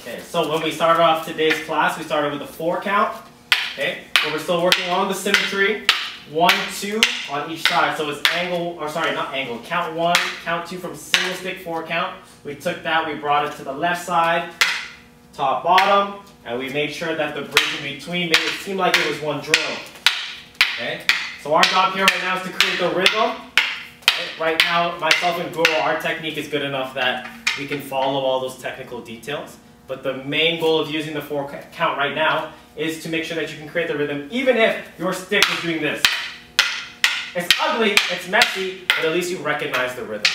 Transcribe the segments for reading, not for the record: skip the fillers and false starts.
Okay, so when we started off today's class, we started with a 4 count. Okay, but we're still working on the symmetry. 1, 2 on each side. So it's angle, or sorry, not angle. Count 1, count 2 from single stick 4 count. We took that, we brought it to the left side, top, bottom, and we made sure that the bridge in between made it seem like it was one drill. Okay, so our job here right now is to create the rhythm. Right now, myself and Guru, our technique is good enough that we can follow all those technical details. But the main goal of using the 4 count right now is to make sure that you can create the rhythm even if your stick is doing this. It's ugly, it's messy, but at least you recognize the rhythm.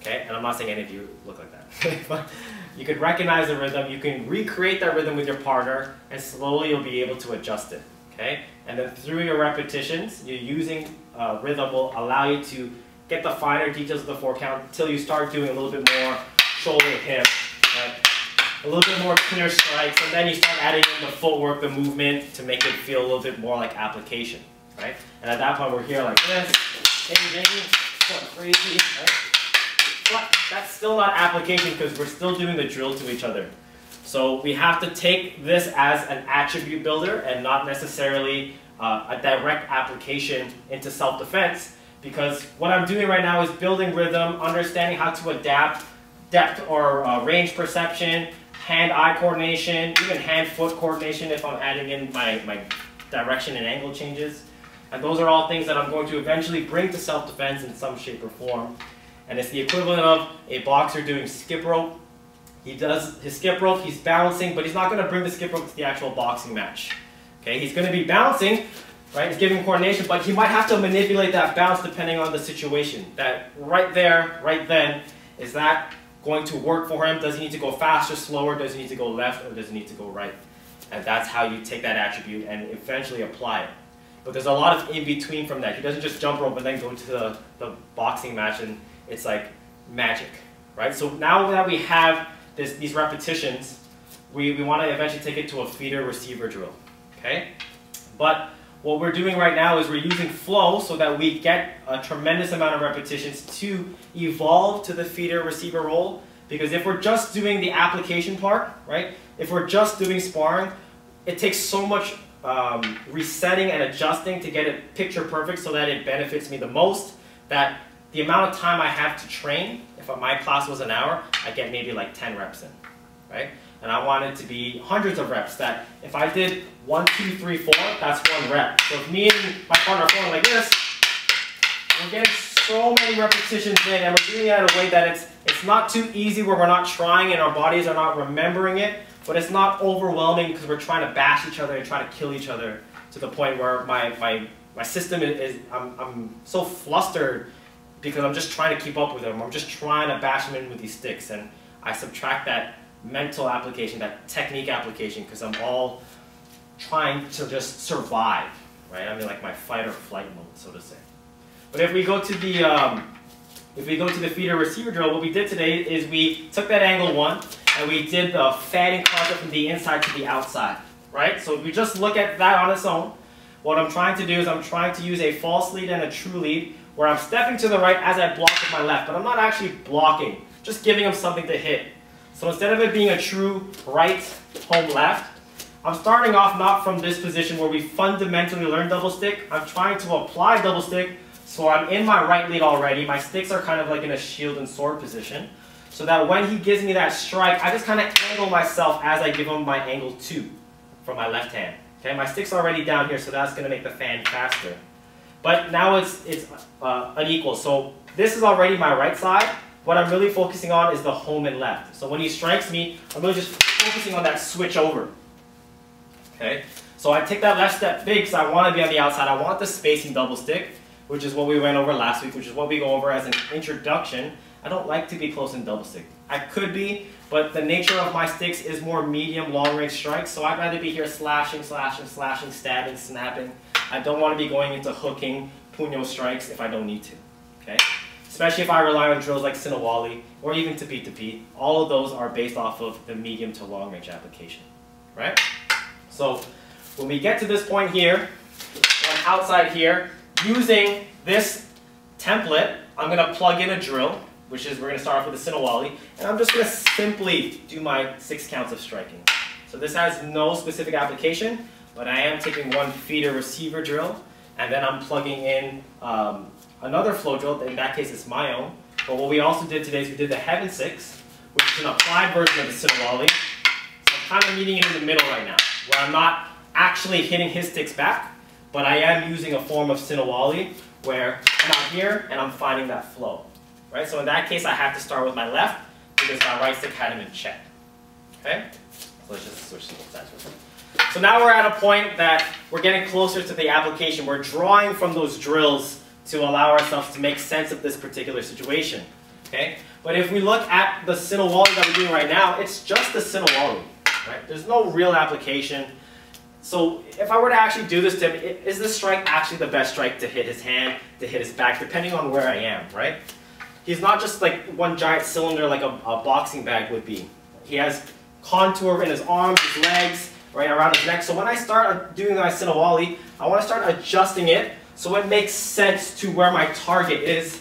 Okay, and I'm not saying any of you look like that. But you can recognize the rhythm, you can recreate that rhythm with your partner, and slowly you'll be able to adjust it. Okay, and then through your repetitions, you're using rhythm will allow you to get the finer details of the 4 count until you start doing a little bit more shoulder, hip, right? A little bit more clear strikes, and then you start adding in the footwork, the movement, to make it feel a little bit more like application, right? And at that point, we're here like this, going crazy, right? But that's still not application because we're still doing the drill to each other. So we have to take this as an attribute builder and not necessarily a direct application into self-defense, because what I'm doing right now is building rhythm, understanding how to adapt depth or range perception, hand-eye coordination, even hand-foot coordination if I'm adding in my direction and angle changes. And those are all things that I'm going to eventually bring to self-defense in some shape or form. And it's the equivalent of a boxer doing skip rope. He does his skip rope, he's balancing, but he's not going to bring the skip rope to the actual boxing match. Okay, he's going to be balancing, right? He's giving coordination, but he might have to manipulate that bounce depending on the situation. That right there, right then, is that going to work for him? Does he need to go faster, slower? Does he need to go left, or does he need to go right? And that's how you take that attribute and eventually apply it. But there's a lot of in-between from that. He doesn't just jump rope and then go to the boxing match and it's like magic, right? So now that we have these repetitions, we want to eventually take it to a feeder-receiver drill, okay? But what we're doing right now is we're using flow so that we get a tremendous amount of repetitions to evolve to the feeder-receiver role. Because if we're just doing the application part, right? If we're just doing sparring, it takes so much resetting and adjusting to get it picture perfect so that it benefits me the most, that the amount of time I have to train, if my class was an hour, I get maybe like 10 reps in, right? And I want it to be hundreds of reps, that if I did 1, 2, 3, 4, that's 1 rep. So if me and my partner are going like this, we're getting so many repetitions in, and we're doing it in a way that it's not too easy where we're not trying and our bodies are not remembering it, but it's not overwhelming because we're trying to bash each other and try to kill each other to the point where my system is, I'm so flustered because I'm just trying to keep up with them. I'm just trying to bash them in with these sticks, and I subtract that mental application, that technique application, because I'm all trying to just survive, right? I'm in like my fight or flight mode, so to say. But if we go to the feeder-receiver drill, what we did today is we took that angle 1 and we did the fanning concept from the inside to the outside, right? So if we just look at that on its own, what I'm trying to do is I'm trying to use a false lead and a true lead where I'm stepping to the right as I block with my left, but I'm not actually blocking, just giving him something to hit. So instead of it being a true right, home, left, I'm starting off not from this position where we fundamentally learn double stick. I'm trying to apply double stick, so I'm in my right lead already. My sticks are kind of like in a shield and sword position, so that when he gives me that strike, I just kind of angle myself as I give him my angle 2 from my left hand. Okay, my stick's already down here, so that's going to make the fan faster. But now it's unequal. So this is already my right side. What I'm really focusing on is the home and left. So when he strikes me, I'm really just focusing on that switch over. Okay, so I take that left step big because I want to be on the outside. I want the spacing double stick, which is what we went over last week, which is what we go over as an introduction. I don't like to be close in double stick. I could be, but the nature of my sticks is more medium, long range strikes, so I'd rather be here slashing, slashing, slashing, stabbing, snapping. I don't want to be going into hooking, puño strikes if I don't need to, okay? Especially if I rely on drills like Sinawali or even Tapit. All of those are based off of the medium to long range application, right? So when we get to this point here, on outside here, using this template, I'm going to plug in a drill. which is we're going to start off with a Sinawali, and I'm just going to simply do my 6 counts of striking. So this has no specific application, but I am taking one feeder receiver drill, and then I'm plugging in another flow drill. In that case, it's my own. But what we also did today is we did the Heaven 6, which is an applied version of the Sinawali. So I'm kind of meeting it in the middle right now, where I'm not actually hitting his sticks back, but I am using a form of Sinawali where I'm out here and I'm finding that flow. Right? So in that case, I have to start with my left because my right stick had him in check. Okay? So let's just switch to the sides with him. So now we're at a point that we're getting closer to the application. We're drawing from those drills to allow ourselves to make sense of this particular situation. Okay? But if we look at the Sinawali that we're doing right now, it's just the Sinawali. Right? There's no real application. So if I were to actually do this to him, is this strike actually the best strike to hit his hand, to hit his back, depending on where I am, right? He's not just like one giant cylinder like a boxing bag would be. He has contour in his arms, his legs, right around his neck. So when I start doing my Sinawali, I want to start adjusting it so it makes sense to where my target is,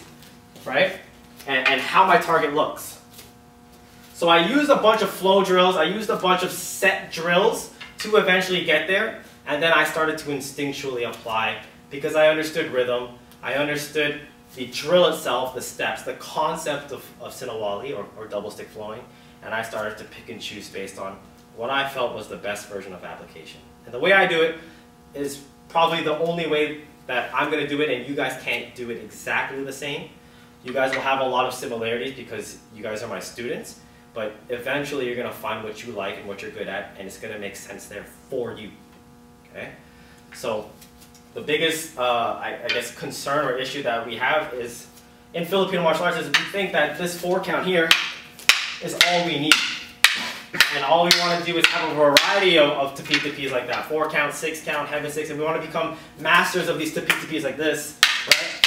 right? And how my target looks. So I used a bunch of flow drills, I used a bunch of set drills to eventually get there, and then I started to instinctually apply because I understood rhythm, I understood the drill itself, the steps, the concept of Sinawali or double stick flowing, and I started to pick and choose based on what I felt was the best version of application. And the way I do it is probably the only way that I'm going to do it, and you guys can't do it exactly the same. You guys will have a lot of similarities because you guys are my students, but eventually you're going to find what you like and what you're good at, and it's going to make sense there for you. Okay? So the biggest, I guess, concern or issue that we have is in Filipino martial arts is we think that this 4 count here is all we need. And all we want to do is have a variety of tapis like that. 4 count, 6 count, Heaven 6, and we want to become masters of these tapis like this, right?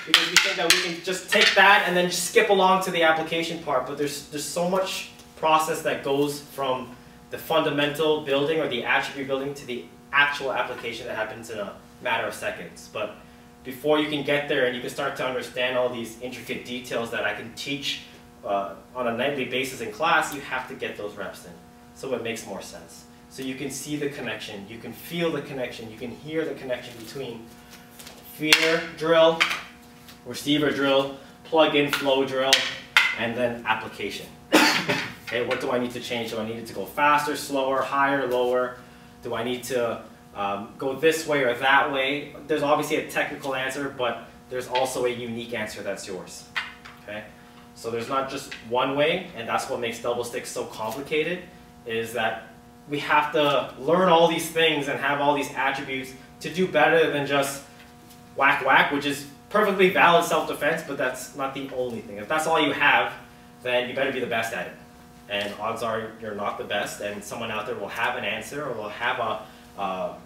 Because we think that we can just take that and then just skip along to the application part, but there's so much process that goes from the fundamental building or the attribute building to the actual application that happens in a matter of seconds. But before you can get there and you can start to understand all these intricate details that I can teach on a nightly basis in class, you have to get those reps in. So it makes more sense. So you can see the connection, you can feel the connection, you can hear the connection between feeder drill, receiver drill, plug-in flow drill, and then application. Okay, what do I need to change? Do I need it to go faster, slower, higher, lower? Do I need to go this way or that way? There's obviously a technical answer, but there's also a unique answer that's yours. Okay? So there's not just one way, and that's what makes double stick so complicated, is that we have to learn all these things and have all these attributes to do better than just whack whack, which is perfectly valid self-defense, but that's not the only thing. If that's all you have, then you better be the best at it. And odds are you're not the best, and someone out there will have an answer or will have a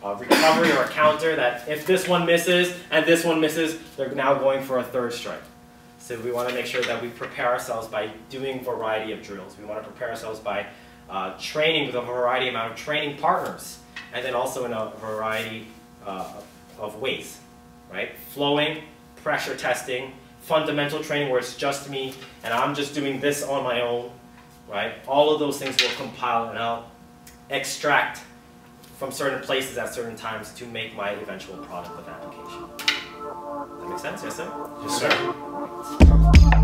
recovery or a counter that if this one misses and this one misses, they're now going for a 3rd strike. So we want to make sure that we prepare ourselves by doing a variety of drills. We want to prepare ourselves by training with a variety amount of training partners, and then also in a variety of ways. Right? Flowing, pressure testing, fundamental training where it's just me and I'm just doing this on my own, right? All of those things will compile and I'll extract from certain places at certain times to make my eventual product with application. That make sense? Yes, sir? Yes, sir.